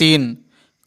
3،